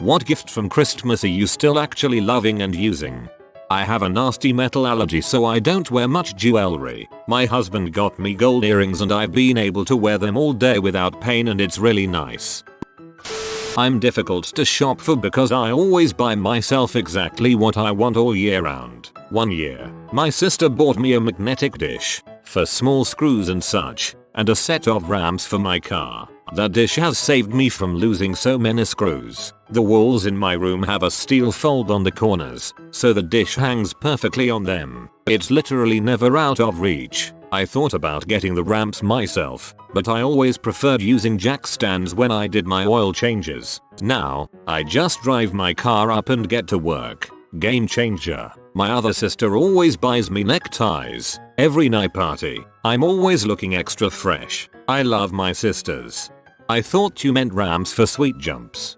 What gift from Christmas are you still actually loving and using? I have a nasty metal allergy, so I don't wear much jewelry. My husband got me gold earrings and I've been able to wear them all day without pain and it's really nice. I'm difficult to shop for because I always buy myself exactly what I want all year round. One year, my sister bought me a magnetic dish for small screws and such, and a set of ramps for my car. That dish has saved me from losing so many screws. The walls in my room have a steel fold on the corners, so the dish hangs perfectly on them. It's literally never out of reach. I thought about getting the ramps myself, but I always preferred using jack stands when I did my oil changes. Now, I just drive my car up and get to work. Game changer. My other sister always buys me neckties. Every night party, I'm always looking extra fresh. I love my sisters. I thought you meant ramps for sweet jumps.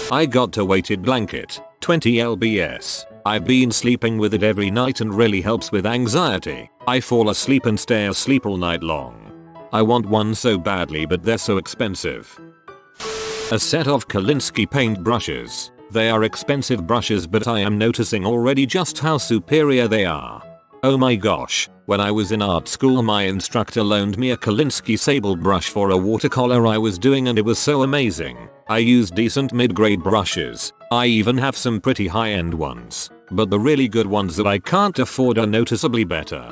I got a weighted blanket, 20 lbs. I've been sleeping with it every night and really helps with anxiety. I fall asleep and stay asleep all night long. I want one so badly, but they're so expensive. A set of Kolinsky paint brushes. They are expensive brushes, but I am noticing already just how superior they are. Oh my gosh, when I was in art school my instructor loaned me a Kolinsky sable brush for a watercolor I was doing and it was so amazing. I use decent mid-grade brushes. I even have some pretty high-end ones, but the really good ones that I can't afford are noticeably better.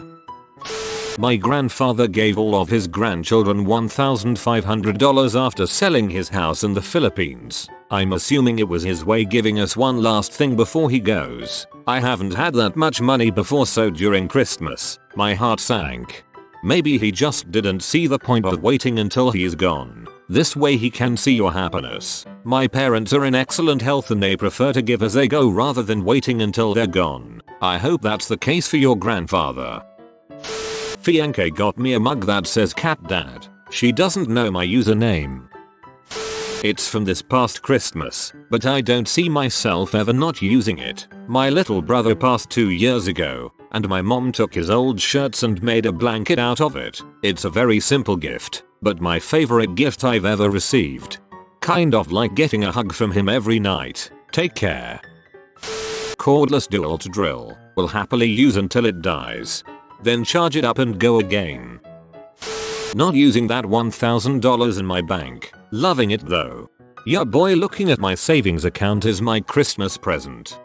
My grandfather gave all of his grandchildren $1,500 after selling his house in the Philippines. I'm assuming it was his way giving us one last thing before he goes. I haven't had that much money before, so during Christmas, my heart sank. Maybe he just didn't see the point of waiting until he's gone. This way he can see your happiness. My parents are in excellent health and they prefer to give as they go rather than waiting until they're gone. I hope that's the case for your grandfather. Fianca got me a mug that says Cat Dad. She doesn't know my username. It's from this past Christmas, but I don't see myself ever not using it. My little brother passed 2 years ago, and my mom took his old shirts and made a blanket out of it. It's a very simple gift, but my favorite gift I've ever received. Kind of like getting a hug from him every night. Take care. Cordless DeWalt drill. Will happily use until it dies. Then charge it up and go again. Not using that $1,000 in my bank. Loving it though. Yeah boy, looking at my savings account is my Christmas present.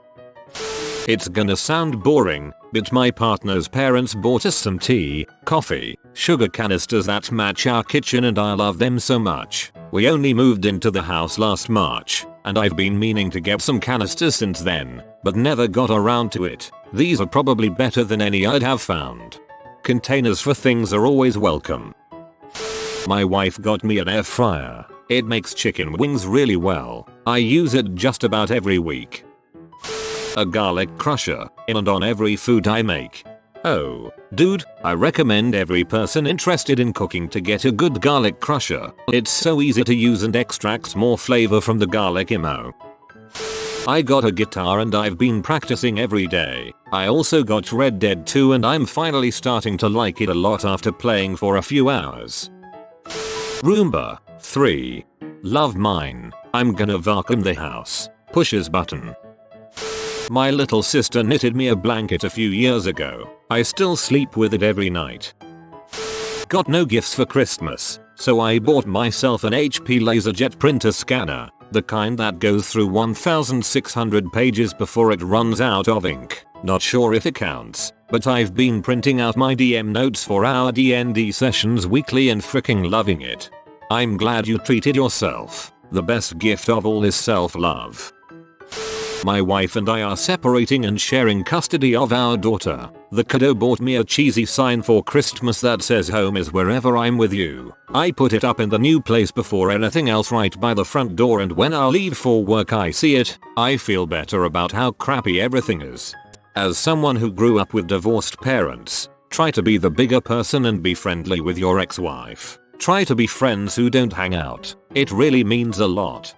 It's gonna sound boring, but my partner's parents bought us some tea, coffee, sugar canisters that match our kitchen and I love them so much. We only moved into the house last March, and I've been meaning to get some canisters since then, but never got around to it. These are probably better than any I'd have found. Containers for things are always welcome. My wife got me an air fryer. It makes chicken wings really well. I use it just about every week. A garlic crusher, in and on every food I make. Oh, dude, I recommend every person interested in cooking to get a good garlic crusher. It's so easy to use and extracts more flavor from the garlic imo. I got a guitar and I've been practicing every day. I also got Red Dead 2 and I'm finally starting to like it a lot after playing for a few hours. Roomba 3. Love mine. I'm gonna vacuum the house. Pushes button. My little sister knitted me a blanket a few years ago. I still sleep with it every night. Got no gifts for Christmas, so I bought myself an HP LaserJet printer scanner. The kind that goes through 1,600 pages before it runs out of ink. Not sure if it counts, but I've been printing out my DM notes for our D&D sessions weekly and freaking loving it. I'm glad you treated yourself. The best gift of all is self-love. My wife and I are separating and sharing custody of our daughter. The kiddo bought me a cheesy sign for Christmas that says home is wherever I'm with you. I put it up in the new place before anything else right by the front door, and when I leave for work I see it. I feel better about how crappy everything is. As someone who grew up with divorced parents, try to be the bigger person and be friendly with your ex-wife. Try to be friends who don't hang out. It really means a lot.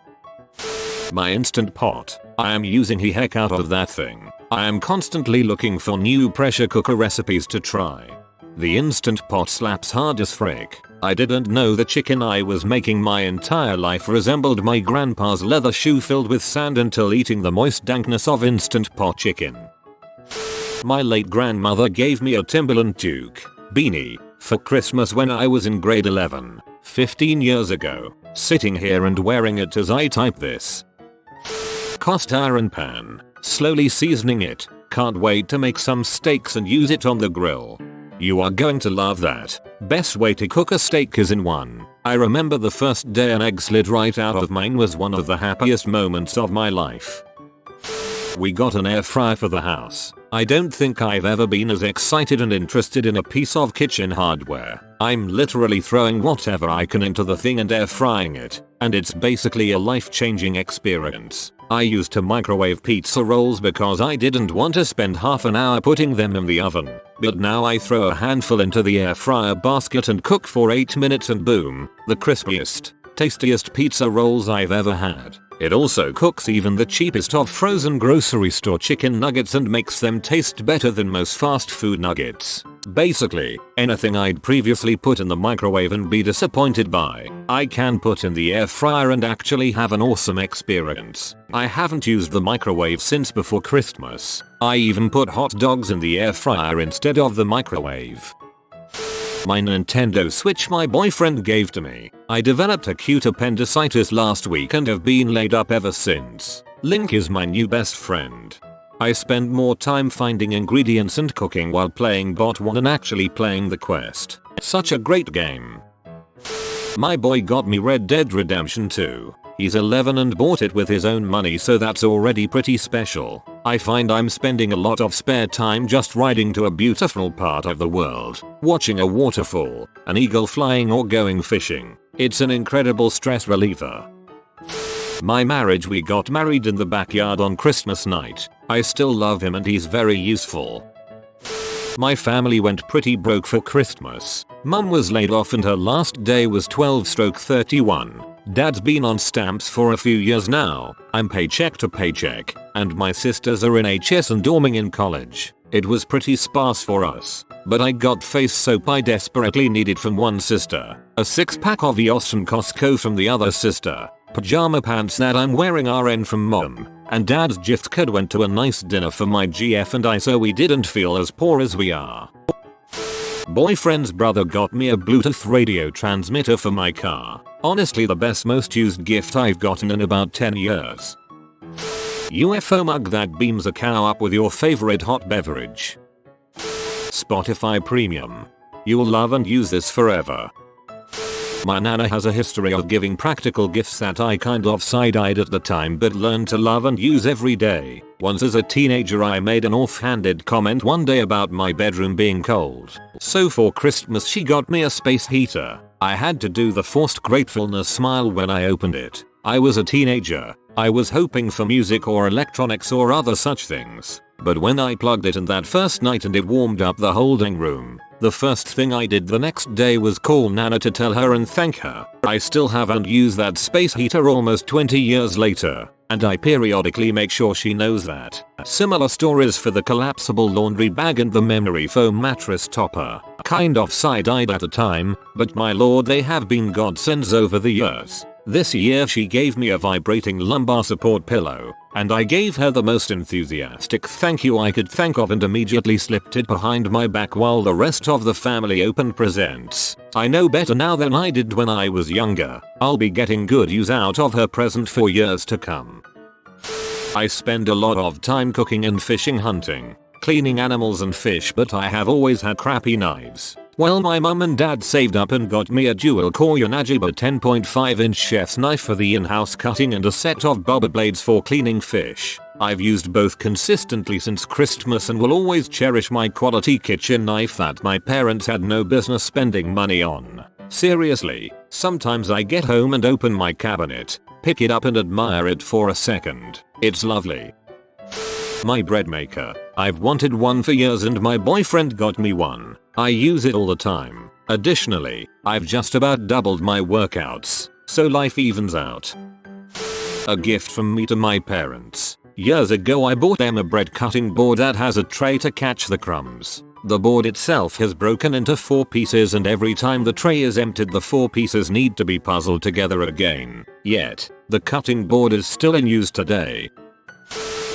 My Instant Pot. I am using the heck out of that thing. I am constantly looking for new pressure cooker recipes to try. The Instant Pot slaps hard as frick. I didn't know the chicken I was making my entire life resembled my grandpa's leather shoe filled with sand until eating the moist dankness of Instant Pot chicken. My late grandmother gave me a Timberland toque beanie for Christmas when I was in grade 11, 15 years ago, sitting here and wearing it as I type this. Cast iron pan, slowly seasoning it, can't wait to make some steaks and use it on the grill. You are going to love that. Best way to cook a steak is in one. I remember the first day an egg slid right out of mine was one of the happiest moments of my life. We got an air fryer for the house. I don't think I've ever been as excited and interested in a piece of kitchen hardware. I'm literally throwing whatever I can into the thing and air frying it, and it's basically a life-changing experience. I used to microwave pizza rolls because I didn't want to spend half an hour putting them in the oven, but now I throw a handful into the air fryer basket and cook for 8 minutes and boom, the crispiest, tastiest pizza rolls I've ever had. It also cooks even the cheapest of frozen grocery store chicken nuggets and makes them taste better than most fast food nuggets. Basically, anything I'd previously put in the microwave and be disappointed by, I can put in the air fryer and actually have an awesome experience. I haven't used the microwave since before Christmas. I even put hot dogs in the air fryer instead of the microwave. My Nintendo Switch my boyfriend gave to me. I developed acute appendicitis last week and have been laid up ever since. Link is my new best friend. I spend more time finding ingredients and cooking while playing Bot 1 than actually playing the quest. Such a great game. My boy got me Red Dead Redemption 2. He's 11 and bought it with his own money, so that's already pretty special. I find I'm spending a lot of spare time just riding to a beautiful part of the world, watching a waterfall, an eagle flying or going fishing. It's an incredible stress reliever. My marriage, we got married in the backyard on Christmas night. I still love him and he's very useful. My family went pretty broke for Christmas. Mum was laid off and her last day was 12/31. Dad's been on stamps for a few years now. I'm paycheck to paycheck, and my sisters are in HS and dorming in college. It was pretty sparse for us, but I got face soap I desperately needed from one sister, a 6-pack of EOS and Costco from the other sister, pajama pants that I'm wearing RN from mom, and dad's gift card went to a nice dinner for my GF and I so we didn't feel as poor as we are. Boyfriend's brother got me a Bluetooth radio transmitter for my car. Honestly the best most used gift I've gotten in about 10 years. UFO mug that beams a cow up with your favorite hot beverage. Spotify Premium. You'll love and use this forever. My nana has a history of giving practical gifts that I kind of side-eyed at the time but learned to love and use every day. Once as a teenager I made an offhanded comment one day about my bedroom being cold. So for Christmas she got me a space heater. I had to do the forced gratefulness smile when I opened it. I was a teenager. I was hoping for music or electronics or other such things. But when I plugged it in that first night and it warmed up the holding room, the first thing I did the next day was call Nana to tell her and thank her. I still haven't used that space heater almost 20 years later, and I periodically make sure she knows that. Similar stories for the collapsible laundry bag and the memory foam mattress topper. Kind of side-eyed at the time, but my lord they have been godsends over the years. This year she gave me a vibrating lumbar support pillow, and I gave her the most enthusiastic thank you I could think of and immediately slipped it behind my back while the rest of the family opened presents. I know better now than I did when I was younger. I'll be getting good use out of her present for years to come. I spend a lot of time cooking and fishing, hunting, cleaning animals and fish, but I have always had crappy knives. Well, my mum and dad saved up and got me a dual core Yonajiba 10.5-inch chef's knife for the in-house cutting and a set of bobber blades for cleaning fish. I've used both consistently since Christmas and will always cherish my quality kitchen knife that my parents had no business spending money on. Seriously, sometimes I get home and open my cabinet, pick it up and admire it for a second. It's lovely. My bread maker. I've wanted one for years and my boyfriend got me one. I use it all the time. Additionally, I've just about doubled my workouts, so life evens out. A gift from me to my parents. Years ago I bought them a bread cutting board that has a tray to catch the crumbs. The board itself has broken into 4 pieces and every time the tray is emptied the 4 pieces need to be puzzled together again. Yet, the cutting board is still in use today.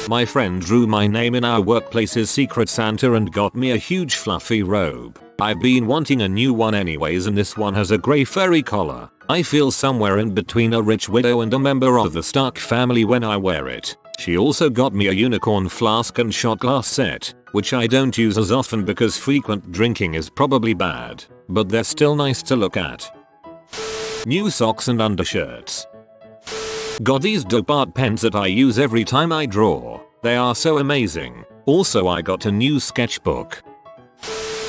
My friend drew my name in our workplace's Secret Santa and got me a huge fluffy robe. I've been wanting a new one anyways and this one has a grey furry collar. I feel somewhere in between a rich widow and a member of the Stark family when I wear it. She also got me a unicorn flask and shot glass set, which I don't use as often because frequent drinking is probably bad, but they're still nice to look at. New socks and undershirts. Got these dope art pens that I use every time I draw. They are so amazing. Also I got a new sketchbook.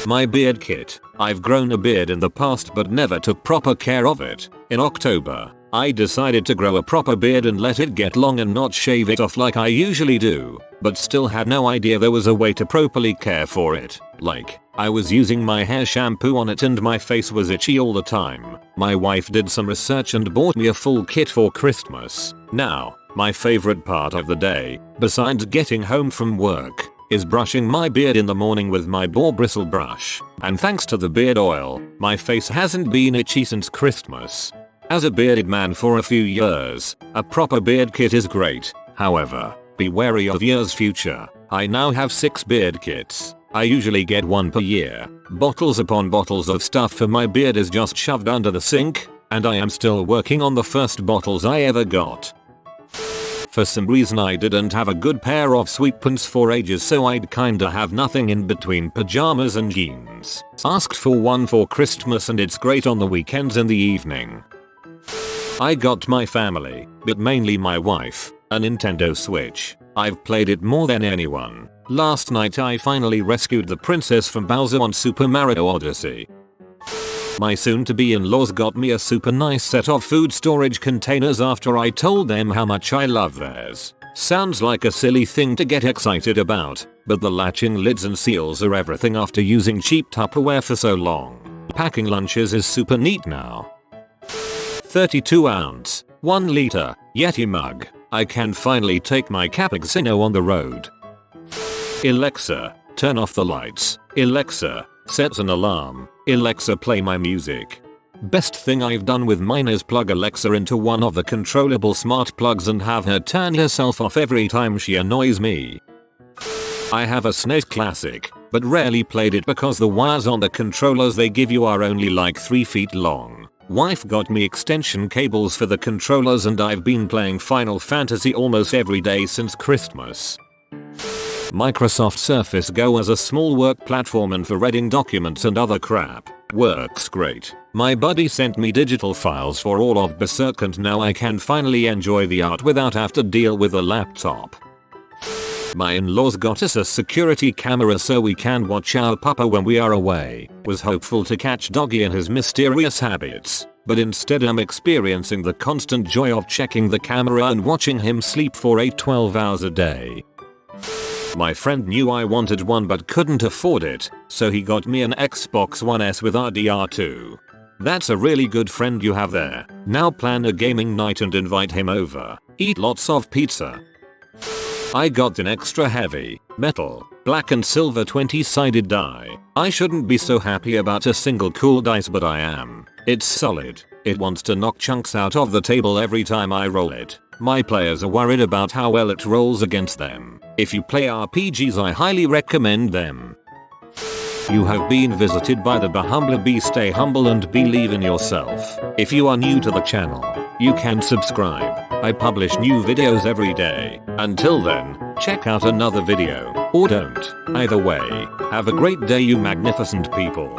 My beard kit. I've grown a beard in the past but never took proper care of it. In October, I decided to grow a proper beard and let it get long and not shave it off like I usually do, but still had no idea there was a way to properly care for it. Like, I was using my hair shampoo on it and my face was itchy all the time. My wife did some research and bought me a full kit for Christmas. Now, my favorite part of the day, besides getting home from work, is brushing my beard in the morning with my boar bristle brush. And thanks to the beard oil, my face hasn't been itchy since Christmas. As a bearded man for a few years, a proper beard kit is great. However, be wary of years future. I now have 6 beard kits. I usually get 1 per year. Bottles upon bottles of stuff for my beard is just shoved under the sink, and I am still working on the first bottles I ever got. For some reason I didn't have a good pair of sweatpants for ages so I'd kinda have nothing in between pajamas and jeans. Asked for one for Christmas and it's great on the weekends in the evening. I got my family, but mainly my wife, a Nintendo Switch. I've played it more than anyone. Last night I finally rescued the princess from Bowser on Super Mario Odyssey. My soon-to-be in-laws got me a super nice set of food storage containers after I told them how much I love theirs. Sounds like a silly thing to get excited about, but the latching lids and seals are everything after using cheap Tupperware for so long. Packing lunches is super neat now. 32 ounce, 1 liter, Yeti mug. I can finally take my cappuccino on the road. Alexa, turn off the lights. Alexa, set an alarm. Alexa, play my music. Best thing I've done with mine is plug Alexa into one of the controllable smart plugs and have her turn herself off every time she annoys me. I have a SNES Classic, but rarely played it because the wires on the controllers they give you are only like 3 feet long. Wife got me extension cables for the controllers and I've been playing Final Fantasy almost every day since Christmas. Microsoft Surface Go as a small work platform and for reading documents and other crap. Works great. My buddy sent me digital files for all of Berserk and now I can finally enjoy the art without have to deal with a laptop. My in-laws got us a security camera so we can watch our puppa when we are away. Was hopeful to catch Doggy in his mysterious habits, but instead I'm experiencing the constant joy of checking the camera and watching him sleep for 12 hours a day. My friend knew I wanted one but couldn't afford it, so he got me an Xbox One S with RDR2. That's a really good friend you have there. Now plan a gaming night and invite him over. Eat lots of pizza. I got an extra heavy, metal, black and silver 20-sided die. I shouldn't be so happy about a single cool dice but I am. It's solid. It wants to knock chunks out of the table every time I roll it. My players are worried about how well it rolls against them. If you play RPGs I highly recommend them. You have been visited by the Bahumble Bee. Stay humble and believe in yourself. If you are new to the channel, you can subscribe. I publish new videos every day. Until then, check out another video, or don't. Either way, have a great day you magnificent people.